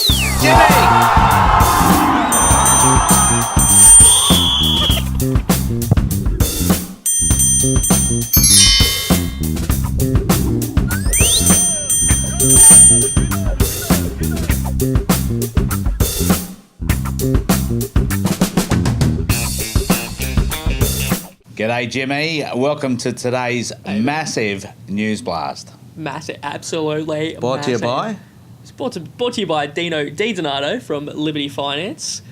G'day, Jimmy. Welcome to today's massive news blast. Massive, absolutely. Brought to you by? It's brought to you by D Donato from Liberty Finance.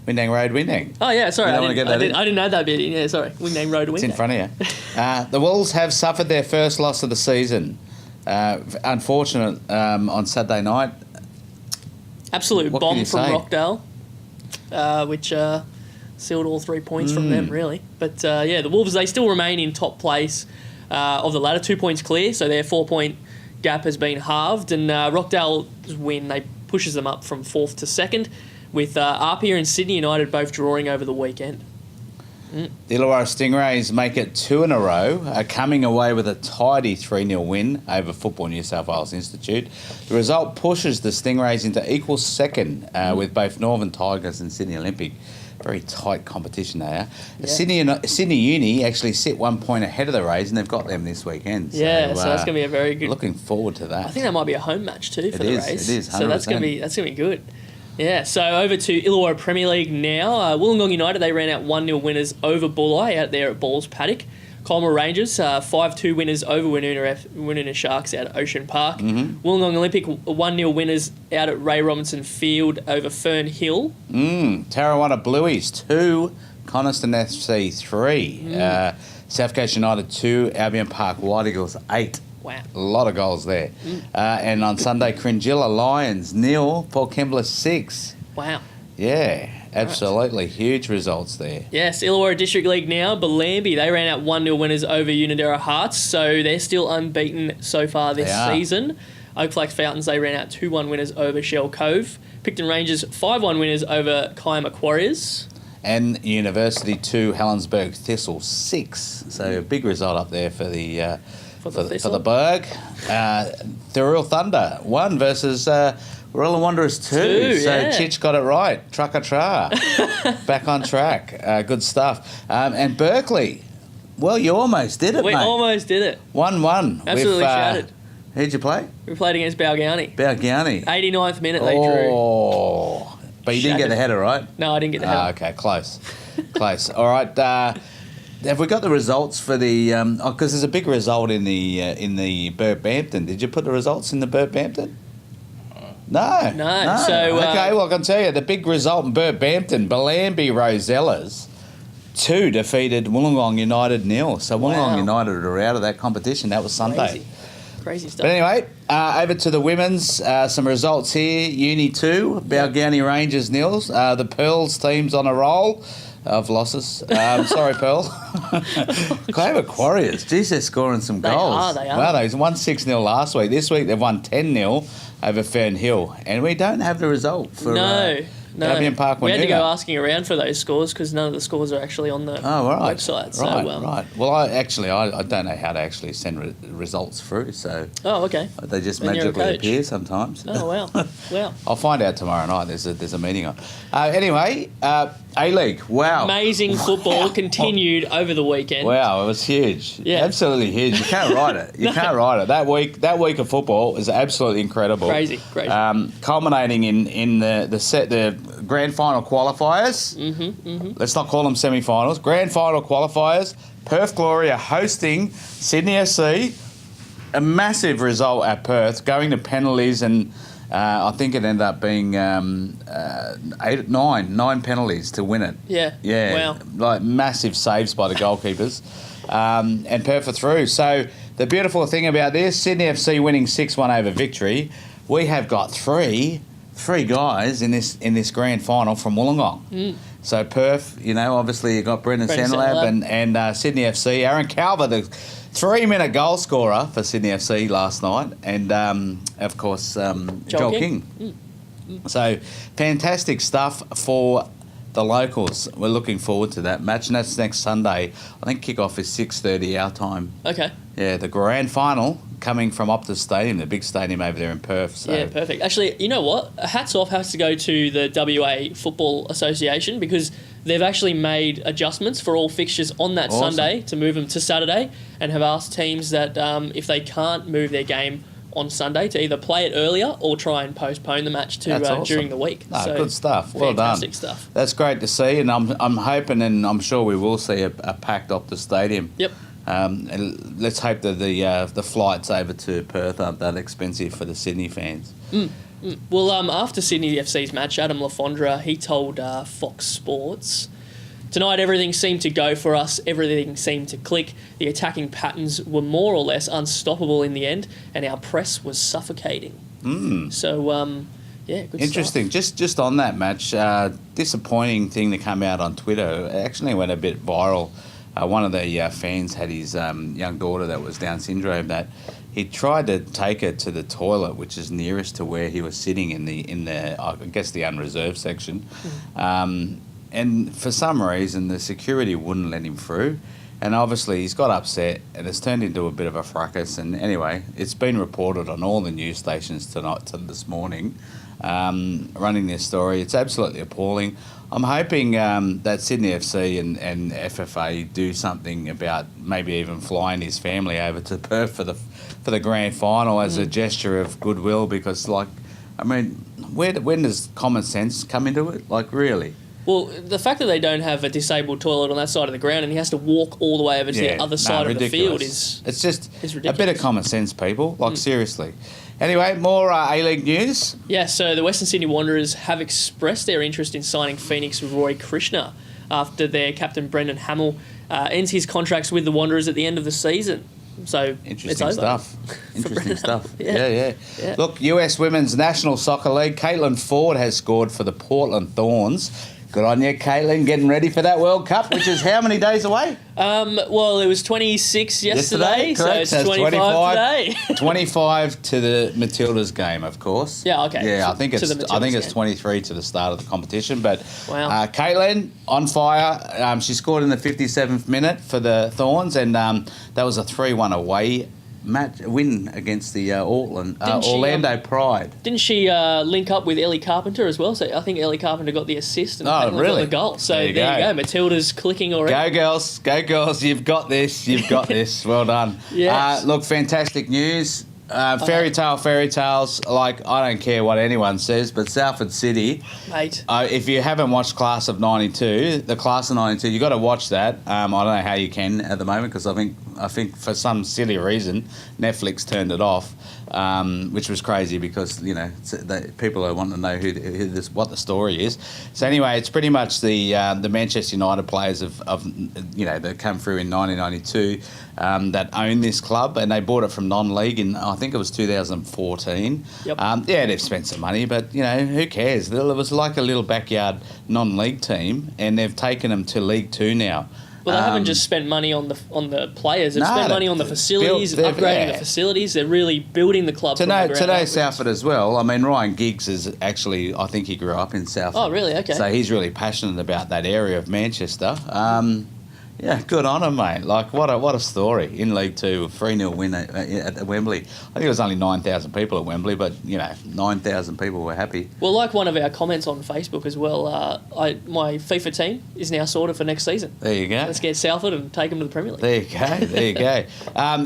Windang Road, Windang. Oh, yeah, sorry. I didn't know that bit. Yeah, sorry. Windang Road, Windang. It's in front of you. The Wolves have suffered their first loss of the season. Unfortunate on Saturday night. Absolute What bomb can you from say? Rockdale, which sealed all 3 points from them, really. But, the Wolves, they still remain in top place of the ladder, 2 points clear, so their 4-point gap has been halved, and Rockdale's win, they pushes them up from 4th to 2nd, with Apia and Sydney United both drawing over the weekend. The Illawarra Stingrays make it 2 in a row, coming away with a tidy 3-0 win over Football New South Wales Institute. The result pushes the Stingrays into equal second with both Northern Tigers and Sydney Olympic. Very tight competition there. Yeah. Sydney Uni actually sit 1 point ahead of the Rays, and they've got them this weekend. So that's going to be a very good. Looking forward to that. I think that might be a home match too for the Rays. It is. 100%. So that's going to be good. Yeah. So over to Illawarra Premier League now. Wollongong United, they ran out 1-0 winners over Bulli out there at Balls Paddock. Colmar Rangers 5-2 winners over Woonona Sharks out at Ocean Park. Wollongong Olympic 1-0 winners out at Ray Robinson Field over Fern Hill. Tarrawanna Blueies 2, Coniston FC 3, South Coast United 2, Albion Park White Eagles 8. Wow. A lot of goals there. And on Sunday, Cringilla Lions 0, Port Kembla 6. Wow. Yeah, absolutely. Right. Huge results there. Yes, Illawarra District League now. Bellambi, they ran out 1-0 winners over Unadera Hearts, so they're still unbeaten so far this season. Oakflax Fountains, they ran out 2-1 winners over Shell Cove. Picton Rangers, 5-1 winners over Kiama Warriors. And University 2, Helensburgh Thistle 6. So a big result up there for the for the Berg. Thuril Thunder 1 versus Warilla Wanderers 2. So Chich got it right. Trucker-tra. Back on track. Good stuff. And Berkeley, well, you almost did it, We mate. almost did it. 1-1. Absolutely shattered. Who'd you play? We played against Balgownie. 89th minute they drew. Oh. But you didn't get the header, right? No, I didn't get the header. Okay, close. Close. All right. Have we got the results for the... because there's a big result in the Burt Bampton. Did you put the results in the Burt Bampton? No. So, okay, well, I can tell you, the big result in Burt Bampton, Bellambi Rosellas 2 defeated Wollongong United 0. So Wollongong United are out of that competition. That was Sunday. Crazy stuff. But anyway, over to the women's. Some results here. Uni 2, Balgownie Rangers 0. The Pearls team's on a roll of losses. Sorry, Pearl. Clover Warriors. Geez, they're scoring some goals. They are. Wow, they won 6-0 last week. This week they've won 10-0 over Fern Hill. And we don't have the result for Albion Park. We had to go asking around for those scores because none of the scores are actually on the website. So, right. Well, I don't know how to actually send results through. So okay. They just magically appear sometimes. Oh, wow. I'll find out tomorrow night. There's a meeting on. Anyway, A-League. Wow. Amazing football continued over the weekend. Wow, it was huge. Yeah. Absolutely huge. You can't write it. You can't write it. That week of football is absolutely incredible. Crazy. Culminating in the grand final qualifiers. Let's not call them semi-finals. Grand final qualifiers. Perth Glory are hosting Sydney FC. A massive result at Perth, going to penalties, and I think it ended up being 9 penalties to win it. Yeah. Wow. Like massive saves by the goalkeepers. And Perth are through. So the beautiful thing about this, Sydney FC winning 6-1 over Victory. We have got three guys in this grand final from Wollongong. So Perth, obviously you got Brendan Senelab and Sydney FC. Aaron Calver, the 3-minute goal scorer for Sydney FC last night, and of course Joel King. So fantastic stuff for the the locals. We're looking forward to that match, and that's next Sunday. I think kick-off is 6:30 our time. Okay. Yeah, the grand final coming from Optus Stadium, the big stadium over there in Perth. So. Yeah, perfect. Actually, you know what? Hats off has to go to the WA Football Association because they've actually made adjustments for all fixtures on that Sunday to move them to Saturday, and have asked teams that if they can't move their game on Sunday to either play it earlier or try and postpone the match to during the week. No, so good stuff. Well done. Fantastic stuff. That's great to see, and I'm hoping, and I'm sure we will see a packed Optus Stadium. Yep. And let's hope that the flights over to Perth aren't that expensive for the Sydney fans. Well, after Sydney FC's match, Adam Lafondra, he told Fox Sports, "Tonight everything seemed to go for us, everything seemed to click. The attacking patterns were more or less unstoppable in the end, and our press was suffocating." So, yeah, good Interesting. stuff. Just on that match, disappointing thing that came out on Twitter. It actually went a bit viral. One of the fans had his young daughter that was Down syndrome, that he tried to take her to the toilet, which is nearest to where he was sitting in the I guess the unreserved section. And for some reason, the security wouldn't let him through. And obviously, he's got upset, and it's turned into a bit of a fracas. And anyway, it's been reported on all the news stations this morning, running this story. It's absolutely appalling. I'm hoping that Sydney FC and FFA do something about maybe even flying his family over to Perth for the grand final as a gesture of goodwill. Because, when does common sense come into it? Like, really? Well, the fact that they don't have a disabled toilet on that side of the ground and he has to walk all the way over to the other side of the field is it's just ridiculous. A bit of common sense, people. Like, seriously. Anyway, more A-League news. Yeah, so the Western Sydney Wanderers have expressed their interest in signing Phoenix Roy Krishna after their captain Brendan Hamill ends his contracts with the Wanderers at the end of the season. So Interesting stuff. Interesting stuff. Yeah. Look, US Women's National Soccer League, Caitlin Ford has scored for the Portland Thorns. Good on you, Caitlin, getting ready for that World Cup, which is how many days away? Well, it was 26 yesterday, correct. so it's 25 today. 25 to the Matildas game, of course. Yeah, okay. Yeah, I think it's 23 to the start of the competition. But Caitlin on fire. She scored in the 57th minute for the Thorns, and that was a 3-1 away win against the Orlando Pride. Didn't she link up with Ellie Carpenter as well? So I think Ellie Carpenter got the assist and Caitlin got the goal. So there you go. Matilda's clicking already. Go girls, you've got this. Well done. Yes. Look, fantastic news. Fairy tales, like, I don't care what anyone says, but Salford City, mate. If you haven't watched the Class of 92, you got to watch that. I don't know how you can at the moment, because I think for some silly reason Netflix turned it off, which was crazy, because people are wanting to know what the story is. So anyway, it's pretty much the Manchester United players that come through in 1992 that own this club, and they bought it from non-league in, I think it was 2014. Yep. They've spent some money, but who cares? It was like a little backyard non-league team, and they've taken them to League 2 now. Well, they haven't just spent money on the players. They've spent money on the facilities, upgrading the facilities. They're really building the club. Today, Salford as well. I mean, Ryan Giggs is actually, I think he grew up in Salford. Oh, really? Okay. So he's really passionate about that area of Manchester. Yeah, good on him, mate. Like, what a story in League 2, a 3-0 win at Wembley. I think it was only 9,000 people at Wembley, but 9,000 people were happy. Well, like one of our comments on Facebook as well, my FIFA team is now sorted for next season. There you go. Let's get Salford and take them to the Premier League. There you go.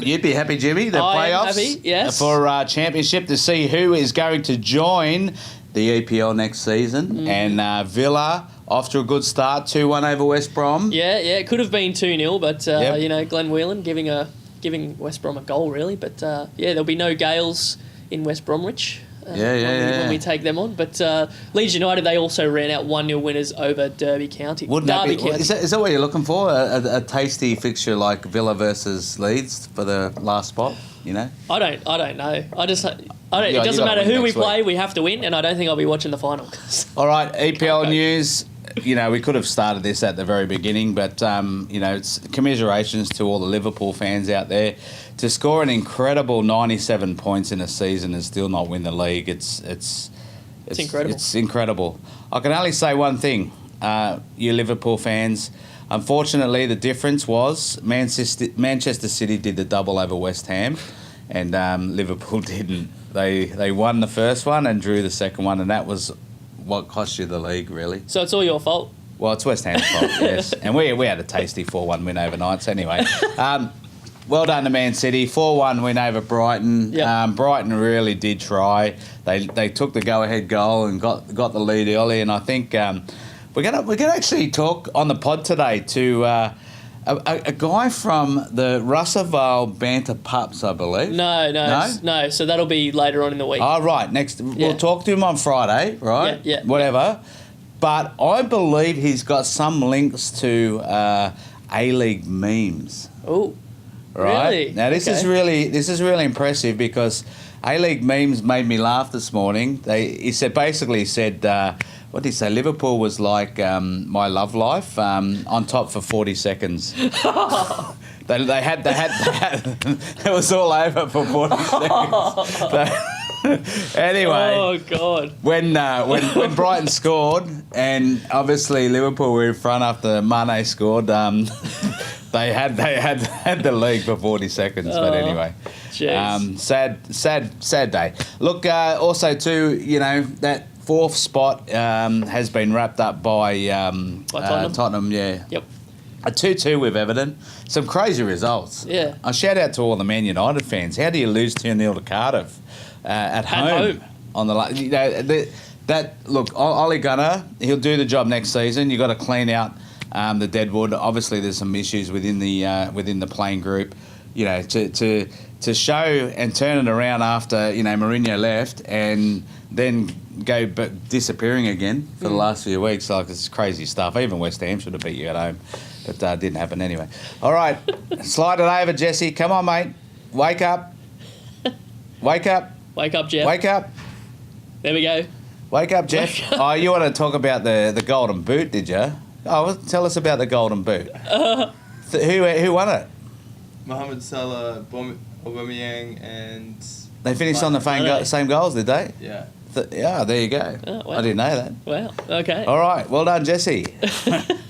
You'd be happy, Jimmy, the playoffs am happy, yes. for Championship, to see who is going to join the EPL next season. And Villa, off to a good start, 2-1 over West Brom. Yeah, it could have been 2-0, but Glenn Whelan giving West Brom a goal, really. But there'll be no Gales in West Bromwich when we take them on. But Leeds United, they also ran out 1-0 winners over Derby County. County. Is that what you're looking for? A tasty fixture like Villa versus Leeds for the last spot? I don't know. It doesn't matter who we play, we have to win, and I don't think I'll be watching the final. All right, EPL news. We could have started this at the very beginning, but it's commiserations to all the Liverpool fans out there. To score an incredible 97 points in a season and still not win the league, it's incredible. It's incredible. I can only say one thing. you Liverpool fans. Unfortunately, the difference was Manchester City did the double over West Ham, and Liverpool didn't. They won the first one and drew the second one, and that was what cost you the league, really. So it's all your fault? Well, it's West Ham's fault, yes. And we had a tasty 4-1 win overnight, so anyway. Well done to Man City, 4-1 win over Brighton. Yep. Brighton really did try. They took the go-ahead goal and got the lead early, and I think we're gonna actually talk on the pod today to a guy from the Russellvale Banter Pups, I believe. No. So that'll be later on in the week. Oh, right. We'll talk to him on Friday, right? Yeah. Whatever. But I believe he's got some links to A-League memes. Oh. Right? Really? Now this is really impressive because A-League memes made me laugh this morning. He said what did he say? Liverpool was like my love life on top for 40 seconds. they had it was all over for 40 seconds. Anyway. Oh God. When Brighton scored and obviously Liverpool were in front after Mane scored, they had the league for 40 seconds. But anyway. Sad day. Look, also too, that fourth spot has been wrapped up by Tottenham. Yeah. Yep. A 2-2 with Everton. Some crazy results. Yeah. A shout out to all the Man United fans. How do you lose 2-0 to Cardiff at home? On the look, Ole Gunnar, he'll do the job next season. You've got to clean out the deadwood. Obviously, there's some issues within the playing group. To show and turn it around after Mourinho left and then go disappearing again for the last few weeks. Like, it's crazy stuff. Even West Ham should have beat you at home, but didn't happen anyway. All right, slide it over, Jesse. Come on, mate. Wake up. Wake up. Wake up, Jeff. Wake up. There we go. Wake up, Jeff. Oh, you want to talk about the golden boot, did you? Oh, well, tell us about the golden boot. Who won it? Mohamed Salah, Aubameyang, and... They finished on the same goals, did they? Yeah. There you go. Oh, wow. I didn't know that. Wow, okay. All right, well done, Jesse,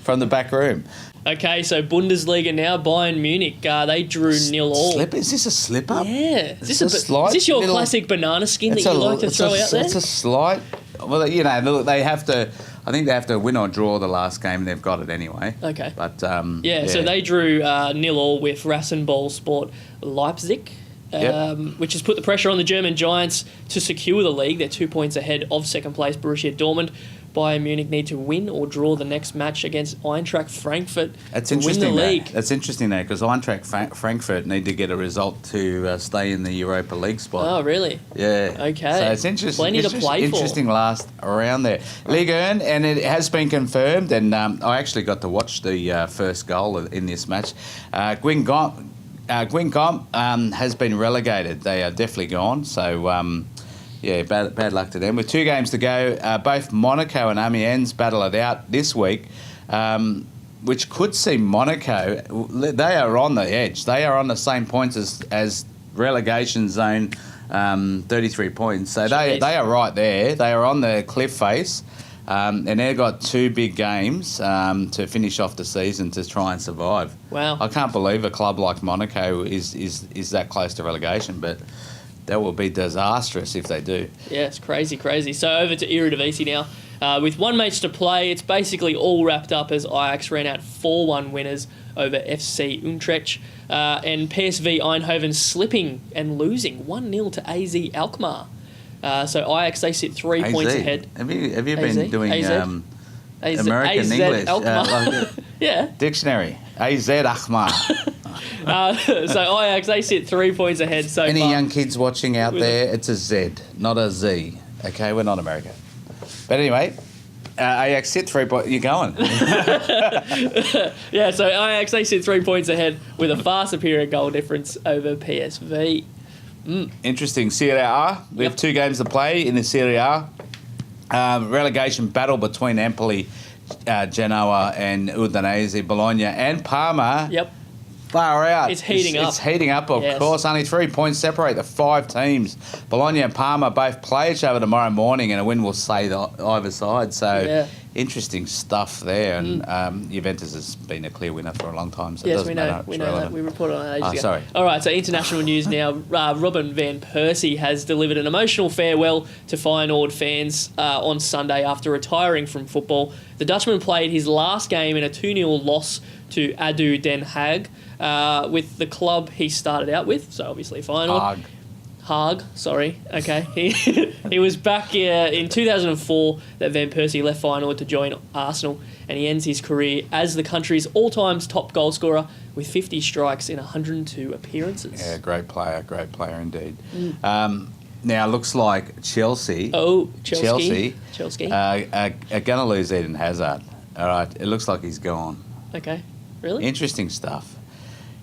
from the back room. Okay, so Bundesliga now, Bayern Munich, they drew 0-0. Is this a slip-up? Yeah. Is this your classic banana skin that you like to throw out there? It's a slight... Well, they have to... I think they have to win or draw the last game, and they've got it anyway. Okay. But, yeah, so they drew 0-0 with Rasenballsport Leipzig. Which has put the pressure on the German Giants to secure the league. They're 2 points ahead of second place Borussia Dortmund. Bayern Munich need to win or draw the next match against Eintracht Frankfurt to win the league. That's interesting, though, because Eintracht Frankfurt need to get a result to stay in the Europa League spot. Oh, really? Yeah. Okay. So it's interesting. Plenty to play for. Interesting last around there. Ligue 1, and it has been confirmed, and I actually got to watch the first goal in this match. Guingamp has been relegated. They are definitely gone. So, bad luck to them. With 2 games to go, both Monaco and Amiens battle it out this week, which could see Monaco. They are on the edge. They are on the same points as relegation zone, 33 points. So they are right there. They are on the cliff face. And they've got 2 big games to finish off the season to try and survive. Wow. I can't believe a club like Monaco is that close to relegation, but that will be disastrous if they do. Yeah, it's crazy. So over to Eredivisie now. With 1 match to play, it's basically all wrapped up as Ajax ran out 4-1 winners over FC Utrecht. And PSV Eindhoven slipping and losing 1-0 to AZ Alkmaar. So Ajax, they sit 3 points ahead. Have you been doing AZ, American AZ English? Like yeah. Dictionary. AZ Alkmaar. So Ajax, they sit 3 points ahead. So any young kids watching out there, it's a Z, not a Z. Okay, we're not America. But anyway, Ajax sit 3 points. You're going. Yeah, so Ajax, they sit 3 points ahead with a far superior goal difference over PSV. Interesting. Serie A. We have 2 games to play in the Serie A. Relegation battle between Empoli, Genoa and Udinese, Bologna and Parma. Yep. Far out. It's heating up. It's heating up, of course. Only 3 points separate the 5 teams. Bologna and Parma both play each other tomorrow morning, and a win will save either side. So, Interesting stuff there, and Juventus has been a clear winner for a long time. So it Yes, doesn't we know. matter. We It's know that. relevant. We reported on it ages ago. Sorry. All right, so international news now. Robin van Persie has delivered an emotional farewell to Feyenoord fans on Sunday after retiring from football. The Dutchman played his last game in a 2-0 loss to ADO Den Haag with the club he started out with, so obviously Feyenoord. Haag, sorry. Okay. He was back in 2004 that Van Persie left Feyenoord to join Arsenal, and he ends his career as the country's all-time top goal scorer with 50 strikes in 102 appearances. Yeah, great player indeed. Now, looks like Chelsea. Oh, Chelsea. Chelsea. Are going to lose Eden Hazard. All right, it looks like he's gone. Okay. Really? Interesting stuff.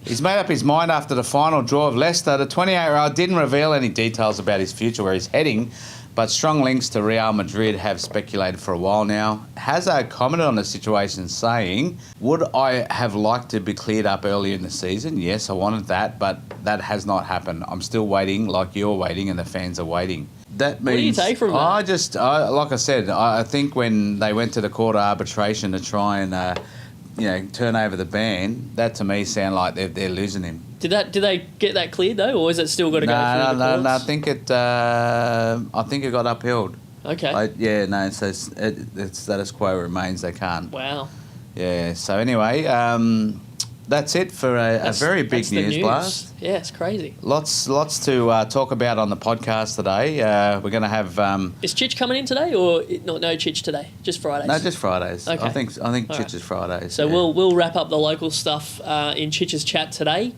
He's made up his mind after the final draw of Leicester. The 28-year-old didn't reveal any details about his future, where he's heading, but strong links to Real Madrid have speculated for a while now. Hazard commented on the situation saying, "Would I have liked to be cleared up earlier in the season? Yes, I wanted that, but that has not happened. I'm still waiting like you're waiting and the fans are waiting." That means, what do you take from that? Like I said, I think when they went to the court of arbitration to try and turn over the ban, that to me sound like they're losing him. Did they get that cleared though, or is it still got to go through the courts? No. I think it got upheld. Okay. So it's status quo remains. They can't. Wow. Yeah. So anyway, that's it for a very big news blast. Yeah, it's crazy. Lots to talk about on the podcast today. We're going to have. Is Chich coming in today, or no Chich today? Just Fridays. No, just Fridays. Okay. I think Chich right. is Fridays. So yeah. we'll wrap up the local stuff in Chich's chat today.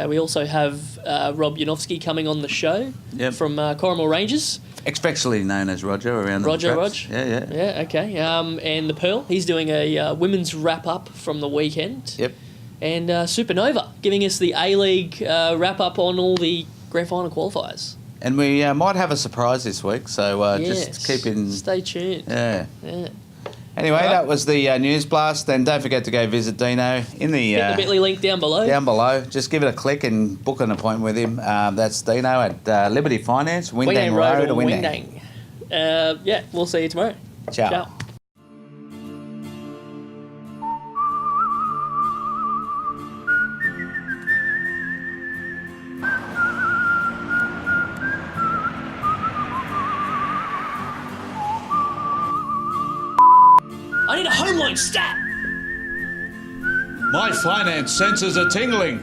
We also have Rob Yanofsky coming on the show from Corrimal Rangers. Affectionately known as Roger around Roger, the Rog. traps. Yeah. Yeah, okay. And the Pearl, he's doing a women's wrap-up from the weekend. Yep. And Supernova, giving us the A-League wrap-up on all the grand final qualifiers. And we might have a surprise this week, so just keep in... Stay tuned. Yeah. Yeah. Anyway, that was the news blast. And don't forget to go visit Dino in the... Hit the Bitly link down below. Down below. Just give it a click and book an appointment with him. That's Dino at Liberty Finance, Windang Road or Windang. We'll see you tomorrow. Ciao. I need a home loan stat. My finance senses are tingling.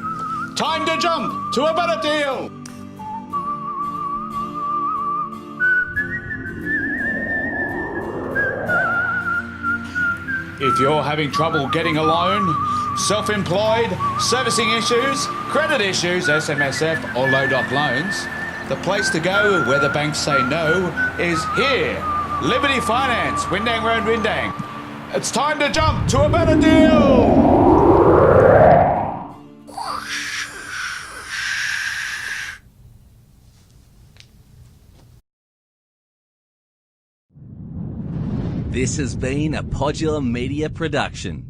Time to jump to a better deal. If you're having trouble getting a loan, self-employed, servicing issues, credit issues, SMSF or low doc loans, the place to go where the banks say no is here. Liberty Finance, Windang Road, Windang. It's time to jump to a better deal! This has been a Podular Media production.